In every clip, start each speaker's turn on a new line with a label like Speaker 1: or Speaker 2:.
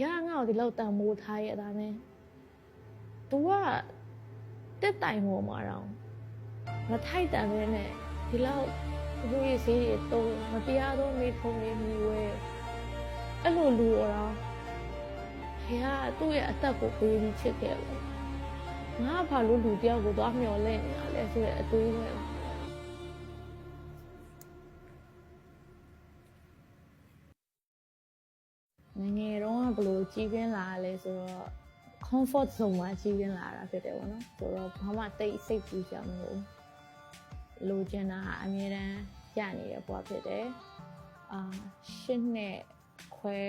Speaker 1: ဖေကငါ့ကိုဒီလောက်တန်မိုးထားရတာနဲ့ तू ကတက်တိုင်ပေါ်မှာတော့မထိုက်တန်ပဲနဲ့ဒီလောက်လူရည်စည်းတွေတော့မတရားတော့နေထုံနေမိဝဲအဲ့လိုလူတော့ဖေကသူ့ရဲ့အသက်ကိုပေးပြီးချစ်ခဲ့တယ်ငါဘာလို့လူတယောက်ကိုသွားမျောလဲနေတာလဲဆိုတဲ့အတွေးပဲငယ်တော့ဘလို့ကြီးပြင်းလာလဲဆိုတော့ comfort zone မှာကြီးပြင်းလာတာဖြစ်တယ်ပေါ့နော်ဆိုတော့ဘာမှတိတ်စိတ်ပူကြမလို့လိုချင်တာအမြဲတမ်းရနေတဲ့ဘဝဖြစ်တယ်8နှစ်ခွဲ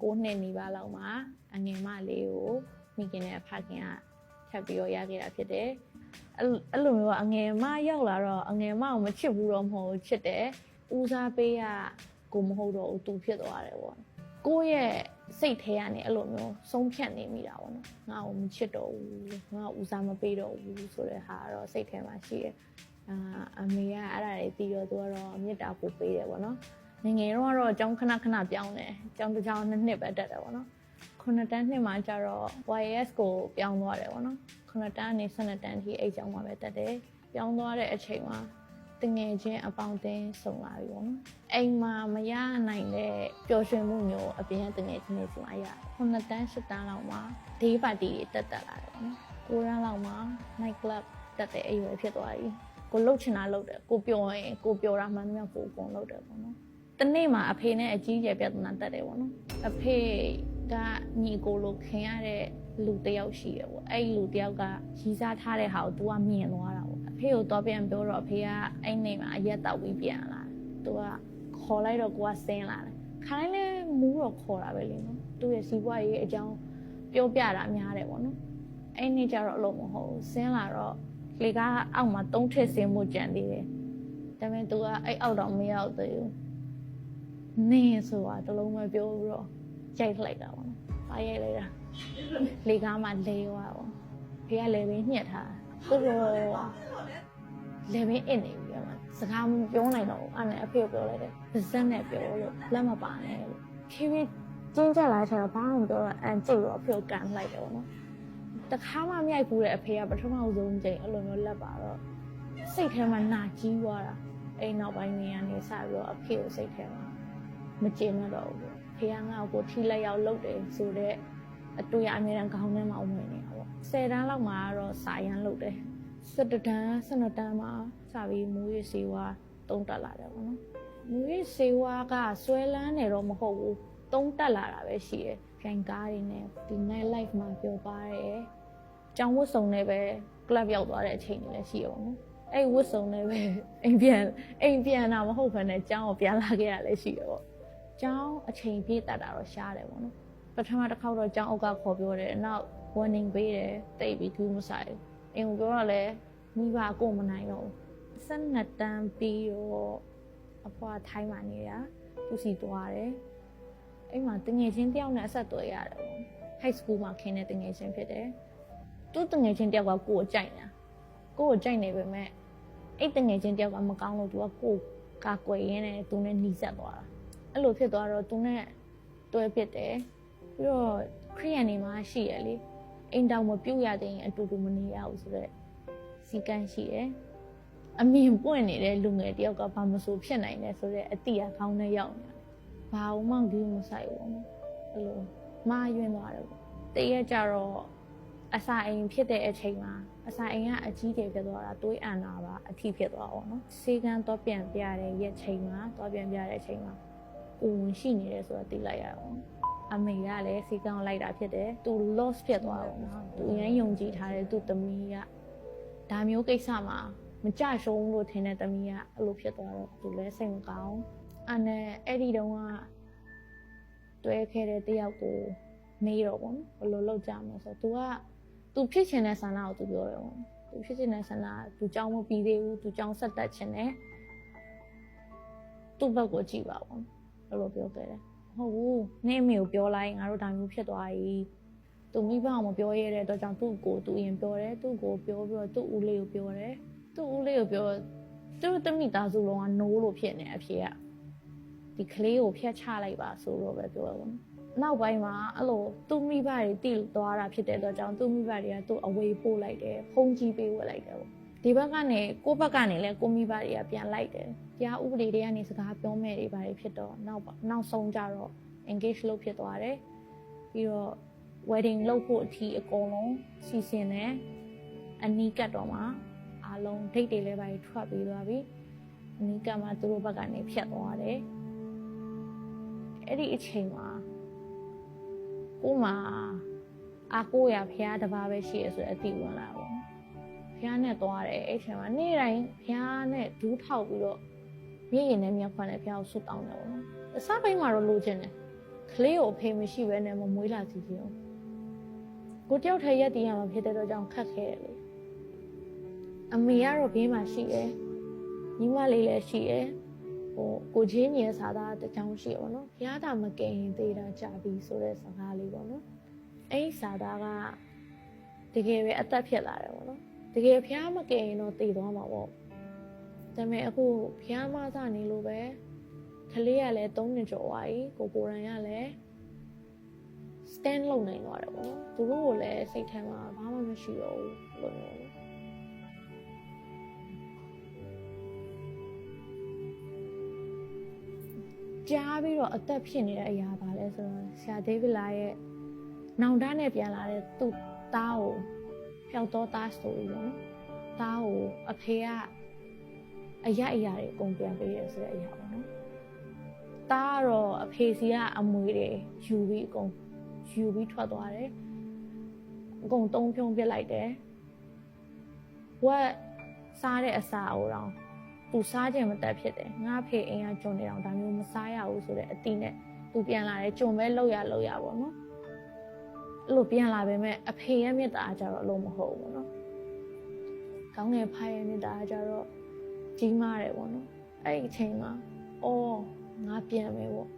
Speaker 1: 9နှစ်နီးပါးလောက်မှာအငယ်မလေးကိုမိခင်နဲ့ဖခင်ကထပ်ပြီးတော့ရခဲ့တာဖြစ်တယ်အဲ့လိုမျိုးအငယ်မရောက်လာတော့အငယ်မကိုမချစ်ဘူးတော့မဟုတ်ချစ်တယ်ဦးစားပေးရကိုမဟုတ်တော့သူဖြစ်သွားတယ်ပေါ့ကိုယ့်ရဲ့စိတ်ထဲကနေအဲ့လိုမျိုးဆုံးဖြတ်နေမိတာပေါ့နော်ငါ့ကိုမချစ်တော့ဘူးငါ့ကိုဦးစားမပေးတော့ဘူးဆိုတဲ့ဟာတော့စိတ်ထဲမှာရှိတယ်အမေကအဲ့ဒါတွေပြီးတော့သူကတော့မေတ္တာပို့ပေးတယ်ပေါ့နော်ငယ်တော့ကတော့အကြောင်းခဏခဏပြောင်းတယ်အကြောင်းတစ်ကြောင်းနှစ်ပဲတက်တယ်ပေါ့နော်9တန်းနှစ်မှာကျတော့ YS ကိုပြောင်းသွားတယ်ပေါ့နော်9တန်းကနေ12တန်းထိအဲ့ကြောင်းမှာပဲတက်တယ်ပြောင်းသွားတဲ့အချိန်မှာတငယ်ချင်းအပေါင်းအသင်းဆုံလာပြီပေါ့နော်အိမ်မှာမရနိုင်တဲ့ပျော်ရွှင်မှုမျိုးအပြင်တငယ်ချင်းတွေစီမှာရတယ်9တန်း10တန်းလောက်မှာ day party တွေတက်လာတယ်ပေါ့နော်9တန်းလောက်မှာ night club တက်တဲ့အရွယ်ဖြစ်သွားပြီကိုလှုပ်ချင်တာလှုပ်တယ်ကိုပျော်ရင်ကိုပျော်တာမှန်သမျှကိုကုန်လှုပ်တယ်ပေါ့နော်တနေ့မှာအဖေနဲ့အကြီးကျယ်ပြဿနာတက်တယ်ပေါ့နော်အဖေကညီကိုလိုခင်ရတဲ့လူတယောက်ရှိတယ်ပေါ့အဲ့လူတယောက်ကရီးစားထားတဲ့ဟာကို तू ကမြင်သွားတာပေါ့အဖေကိုတော့ပြန်ပြောတော့အဖေကအဲ့နေ့မှာအရက်တောက်ပြီးပြန်လာတယ် तू ကခေါ်လိုက်တော့ကိုကဆင်းလာတယ်ခိုင်းလဲမူးတော့ခေါ်တာပဲလေနော်သူ့ရဲ့စီးပွားရေးအကြောင်းပြောပြတာများတယ်ပေါ့နော်အဲ့နေ့ကျတော့အလုံးမဟုတ်ဘူးဆင်းလာတော့လေကားအောက်မှာ3ထစ်ဆင်းမှုကြံသေးတယ်ဒါပေမဲ့ तू ကအဲ့အောက်တော့မရောက်သေးဘူးနင်းဆိုတာတလုံးပဲပြောပြီးတော့ရိုက်လိုက်တာပေါ့နော်။ပါရိုက်လိုက်တာလေကားမှာလဲသွားပေါ့။ဖေကလေဘင်းညှက်ထားကိုလေဘင်းအစ်နေပြီကွာ။စကားမပြောနိုင်တော့ဘူး။အဲ့နဲ့အဖေကိုပြောလိုက်တယ်။ပါဇက်နဲ့ပြောလို့လက်မပါနဲ့လို့။ဖေကျင်းချက်လာချင်တော့ဘာမှမပြောတော့အန်ကြည့်တော့အဖေကိုကန်လိုက်တယ်ပေါ့နော်။တခါမှမြိုက်ဘူးတဲ့အဖေကပထမဆုံးချိန်အဲ့လိုမျိုးလက်ပါတော့စိတ်ထဲမှာနာကြီးသွားတာ။အဲ့နောက်ပိုင်းနေရာနေစပြီးတော့အဖေကိုစိတ်ထဲမှာမကျေနပ်တော့ဘူးဖေကငါ့ကိုထိလက်ရောက်လုပ်တယ်ဆိုတော့အတွေ့အမြဲတမ်းခေါင်းထဲမှာဝင်နေတာပေါ့10တန်းလောက်မှာတော့စာရန်လုပ်တယ်17တန်း12တန်းမှာစာပြီးမူရစေဝါတုံးတက်လာတယ်ပေါ့နော်မူရစေဝါကဆွဲလန်းနေတော့မဟုတ်ဘူးတုံးတက်လာတာပဲရှိတယ်ပြိုင်ကားတွေနဲ့ဒီ night life မှာပြောပါတယ်ကျောင်းဝတ်စုံနဲ့ပဲ club ရောက်သွားတဲ့အချိန်တွေလည်းရှိအောင်နော်အဲ့ဝတ်စုံနဲ့ပဲအိမ်ပြန်တာမဟုတ်ဘဲနဲ့ကျောင်းကိုပြန်လာခဲ့ရလည်းရှိတယ်ပေါ့ကျောင်းအချိန်ပြည့်တတ်တာတော့ရှားတယ်ပေါ့နော်ပထမတစ်ခေါက်တော့ကျောင်းအုပ်ကခေါ်ပြောတယ်နောက် warning ပေးတယ်တိတ်ပြီးသူမဆိုင်အိမ်ကိုပြောတော့လဲမိဘကိုမနိုင်တော့12တန်းပြီးတော့အဖွားထိုင်းမှနေတာသူစီသွားတယ်အိမ်မှာတငယ်ချင်းတယောက်နဲ့အဆက်သွယ်ရတယ်ပေါ့ high school မှာခင်းတဲ့တငယ်ချင်းဖြစ်တယ်သူတငယ်ချင်းတယောက်ကကိုကိုကြိုက်နေတာကိုကိုကြိုက်နေပေမဲ့အဲ့တငယ်ချင်းတယောက်ကမကောင်းလို့သူကကိုကာကွယ်ရင်းနဲ့သူနဲ့နှီးဆက်သွားတာအဲ့လိုဖြစ်သွားတော့သူနဲ့တွဲဖြစ်တယ်ပြီးတော့ခရီးရန်နေမှာရှိရလေအိမ်တောင်မပြုတ်ရတဲ့အတူတူမနေရဘူးဆိုတော့စီကန်းရှိတယ်အမြင်ပွင့်နေတဲ့လူငယ်တယောက်ကဘာမဆိုဖြစ်နိုင်တယ်ဆိုတော့အတိအခေါင်းနဲ့ရောက်နေတာဘာမှမကြီးမဆိုင်ဘူးနော်အဲ့လိုမာယွင်းသွားတယ်ပေါ့တရက်ကြတော့အစာအိမ်ဖြစ်တဲ့အချိန်မှာအစာအိမ်ကအကြီးကျယ်ဖြစ်သွားတာတွေးအန်တာပါအထီးဖြစ်သွားပါတော့စေကန်းတော့ပြန်ပြတဲ့ရက်ချိန်မှာတော့ပြန်ပြတဲ့အချိန်မှာကိုဝင်ရှိနေတယ်ဆိုတာသိလိုက်ရအောင်အမေကလည်းစီကန်းလိုက်တာဖြစ်တယ်သူ loss ဖြစ်သွားတော့သူအရင်ယုံကြည်ထားတဲ့သူသမီးကဒါမျိုးကိစ္စမှာမကြရှုံးလို့ထင်တဲ့သမီးကအဲ့လိုဖြစ်သွားတော့သူလည်းစိတ်မကောင်းအဲ့ဒီတုန်းကတွဲခဲ့တဲ့တယောက်ကိုမေးတော့ပေါ့နော်ဘယ်လိုလုပ်ကြမလဲဆိုတော့ तू ဖြစ်ချင်တဲ့ဆန္ဒကို तू ပြောတယ်ပေါ့ तू ဖြစ်ချင်တဲ့ဆန္ဒ तू ကြောင်းမပြီးသေးဘူး तू ကြောင်းဆက်တက်ချင်တယ်သူ့ဘက်ကိုကြည့်ပါပေါ့အဲ့လိုပြောခဲ့တယ်ဟုတ်ဘူးနေမေကိုပြောလိုက်ငါတို့ဒါမျိုးဖြစ်သွားပြီသူမိဘအောင်မပြောရတဲ့အတွက်ကြောင့်သူ့ကိုသူရင်ပြောတယ်သူ့ကိုပြောပြီးတော့သူ့ဦးလေးကိုပြောတယ်သူ့ဦးလေးကိုပြောသူ့တမိသားစုလုံးကနိုးလို့ဖြစ်နေအဖေကဒီကလေးကိုဖျက်ချလိုက်ပါဆိုတော့ပဲပြောတယ်ပေါ့ နောက်ပိုင်းမှာအဲ့လိုသူ့မိဘတွေတည်သွားတာဖြစ်တဲ့အတွက်ကြောင့်သူ့မိဘတွေကသူ့အဝေးပို့လိုက်တယ်ဖုံးကြီးပေးဝက်လိုက်တယ်ပေါ့ဒီဘက်ကနေကိုယ့်ဘက်ကနေလည်းကိုမိဘတွေကပြန်လိုက်တယ်တရားဥပဒေတွေကနေစကားပြောမဲ့တွေပါတယ်ဖြစ်တော့နောက်ဆုံးကြတော့ engage လုပ်ဖြစ်သွားတယ်ပြီးတော့ wedding လုပ်ဖို့အထိအကုန်လုံးစီစဉ်တယ်အနီးကပ်တော့မှာအားလုံး date တွေလည်းပါတယ်ထွက်ပြီးသွားပြီအနီးကပ်မှာသူတို့ဘက်ကနေဖြတ်သွားတယ်အဲ့ဒီအချိန်မှာကိုမှအားကိုရဖះတပါးပဲရှိရဆိုအတိဝင်လာပေါ့ဖះနဲ့သွားတယ်အဲ့ချိန်မှာနေ့တိုင်းဖះနဲ့ဒူးထောက်ပြီးတော့မြေရင်နဲ့မြောက်ခွန်းနဲ့ဖះကိုဆွတ်တောင်းတယ်ပေါ့နော်အစပိုင်းမှာတော့လိုချင်တယ်ကလေးကိုအဖေမရှိဘဲနဲ့မမွေးလာစီစီအောင်ကိုတယောက်ထဲရက်တည်ရမှာဖြစ်တဲ့တော့ကြောင့်ခက်ခဲတယ်လေအမေကတော့ဘေးမှာရှိတယ်ညီမလေးလည်းရှိတယ်ကိုချင်းညီရဲ့စာသားတကြောင်ရှိရပါတော့ဘုရားတာမကင်ရင်သေးတာကြပြီဆိုတဲ့စကားလေးပေါ့နော်အဲ့စာသားကတကယ်ပဲအသက်ဖြစ်လာတယ်ပေါ့နော်တကယ်ဘုရားမကင်ရင်တော့သေသွားမှာပေါ့ဒါပေမဲ့အခုဘုရားမစနေလို့ပဲကလေးကလည်း3နှစ်ကျော်သွားပြီကိုရန်ကလည်း stand လုပ်နိုင်သွားတယ်ပေါ့နော်သူတို့ကိုလည်းစိတ်ထဲမှာဘာမှမရှိတော့ဘူးလို့မျိုးကြားပြီးတော့အသက်ဖြစ်နေတဲ့အရာပါလဲဆိုတော့ဆရာဒေးဗစ်လာရဲ့နောင်တနဲ့ပြန်လာတဲ့သူ့သားကိုဖျောက်တော့သားဆိုပြီးပေါ့နော်သားကိုအဖေကအရာတွေအကုန်ပြန်ပေးရဆိုတဲ့အရာပေါ့နော်သားကတော့အဖေစီကအမွေတွေယူပြီးထွက်သွားတယ်အကုန်တုံးဖြုံးပစ်လိုက်တယ်ဝက်စားတဲ့အစာအိုတော့သူစားခြင်းမတက်ဖြစ်တယ်ငါဖေအိမ်ကကျွန်နေအောင်ဒါမျိုးမစားရဘူးဆိုတဲ့အတိနဲ့သူပြန်လာတယ်ကျွန်ပဲလောက်ရပေါ့နော်အဲ့လိုပြန်လာပေမဲ့အဖေရဲ့မေတ္တာကြတော့အလုံးမဟုတ်ဘူးပေါ့နော်ကောင်းငယ်ဖိုင်ရဲ့မေတ္တာကြတော့ကြီးမားတယ်ပေါ့နော်အဲ့ဒီအချိန်မှာငါပြန်မယ်ပေါ့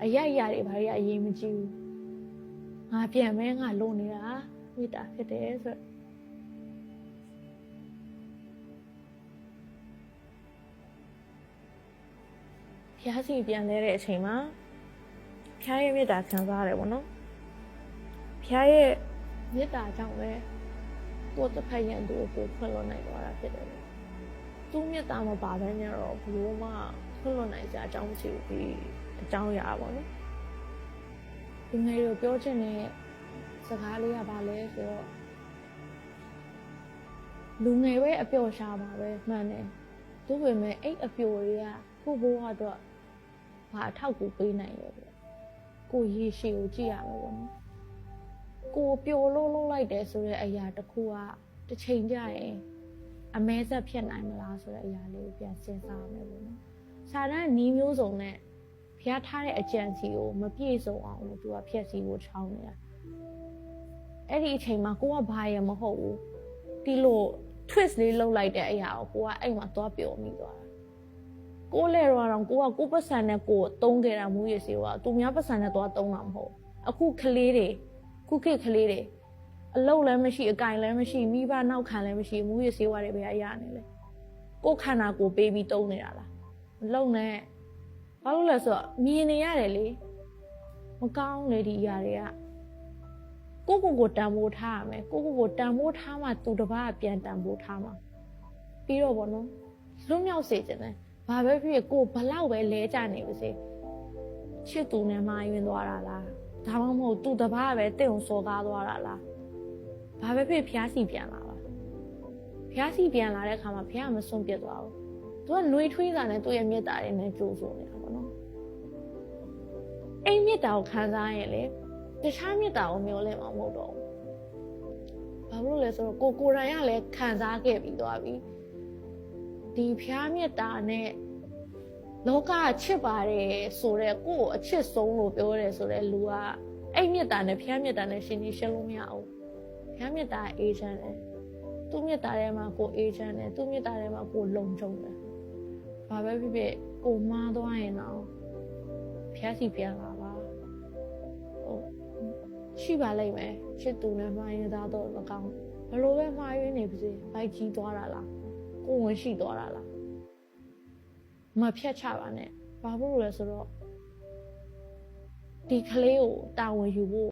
Speaker 1: အရာတွေဘာတွေအရေးမကြီးဘူးငါပြန်မယ်ငါလုံနေတာမေတ္တာဖြစ်တယ်ဆိုဖျားစီပြန်လဲတဲ့အချိန်မှာဖျားရဲ့မေတ္တာခံစားရတယ်ပေါ့နော်ဖျားရဲ့မေတ္တာကြောင့်ပဲကိုယ်တစ်ဖက်ရန်သူကိုဖွင့်လို့နိုင်သွားတာဖြစ်တယ်သူမေတ္တာမပါဘဲနဲ့တော့ဘလို့မှဖွင့်လို့နိုင်ကြအကြောင်းမရှိဘူးဒီအကြောင်းအရာပေါ့နော်ဒီငယ်တို့ပြောချင်တဲ့စကားလေးကဘာလဲဆိုတော့လူငယ်ပဲအပျော်ရှားပါပဲမှန်တယ်သူ့ပေမဲ့အဲ့အပျော်တွေကကိုဘိုးကတော့ဘာအထောက်ကူပေးနိုင်လဲပေါ့ကိုရေရှည်ကိုကြည့်ရမယ်ပေါ့နော်ကိုပျော်လို့လုပ်လိုက်တယ်ဆိုတဲ့အရာတစ်ခုကတစ်ချိန်ကျရင်အမဲဆက်ဖြစ်နိုင်မလားဆိုတဲ့အရာလေးကိုပြန်စဉ်းစားရမယ်ပေါ့နော်စာတန်းနီးမျိုးစုံနဲ့ဖျားထားတဲ့အကြံစီကိုမပြည့်စုံအောင်လို့သူကဖြည့်ဆည်းဖို့ချောင်းနေတာအဲ့ဒီအချိန်မှာကိုကဘာရမဟုတ်ဘူးဒီလို twist လေးလုပ်လိုက်တဲ့အရာကိုကိုကအဲ့မှာသွားပျော်မိသွားတာကိုလဲတော့ကိုပတ်စံနဲ့ကိုသုံးခဲ့တာမူရစီကသူများပတ်စံနဲ့သွားသုံးတာမဟုတ်အခုကလေးတွေခုခေတ်ကလေးတွေအလုပ်လည်းမရှိအကင်လည်းမရှိမိဘနောက်ခံလည်းမရှိမူရစီဝါတွေပဲအရာနေလေကိုခန္ဓာကိုပေးပြီးသုံးနေတာလားမလုံနဲ့ဘာလို့လဲဆိုတော့မြင်နေရတယ်လေမကောင်းလေဒီအရာတွေကကိုတန်ဖိုးထားရမယ်ကိုတန်ဖိုးထားမှသူတစ်ပါးပြန်တန်ဖိုးထားမှာပြီးတော့ဗောနော်လွတ်မြောက်စေခြင်းတယ်ဘာပဲဖြစ်ကိုဘလောက်ပဲလဲကြနေပါစေချစ်သူနဲ့မှားယွင်းသွားတာလားဒါမှမဟုတ်သူတစ်ပါးပဲတင့်ုံစော်ကားသွားတာလားဘာပဲဖြစ်ဖျားစီပြန်လာပါဖျားစီပြန်လာတဲ့အခါမှာဖျားမစွန့်ပြစ်သွားဘူးသူကနှွေးထွေးတာနဲ့သူ့ရဲ့မေတ္တာတွေနဲ့ကြိုးဆိုနေတာပေါ့နော်အဲ့မေတ္တာကိုခံစားရင်လေတခြားမေတ္တာကိုမျှော်လင့်မှာမဟုတ်တော့ဘူးဘာလို့လဲဆိုတော့ကိုယ်တိုင်ကလည်းခံစားခဲ့ပြီးသွားပြီဒီဖျားမေတ္တာနဲ့လောကချစ်ပါတယ်ဆိုတော့ကိုယ့်ကိုအချစ်ဆုံးလို့ပြောတယ်ဆိုတော့လူကအဲ့မေတ္တာနဲ့ဖျားမေတ္တာနဲ့ရှင်ရှင်းလို့မရဘူးဖျားမေတ္တာအေးချမ်းတယ်သူ့မေတ္တာထဲမှာကိုအေးချမ်းတယ်သူ့မေတ္တာထဲမှာကိုလုံခြုံတယ်ဘာပဲဖြစ်ဖြစ်ကိုမှားသွားရင်တော့ဖျားစီပြန်လာပါရှိပါလိမ့်မယ်ချစ်သူနဲ့မှားရင်သားတော့မကောင်းဘယ်လိုပဲမှားရင်းနေပါစေဘိုက်ကြီးသွားတာလားကိုဝင်ရှိသွားတာလားမဖြတ်ချပါနဲ့ဘာလို့လဲဆိုတော့ ဒီကလေးကိုတာဝန်ယူဖို့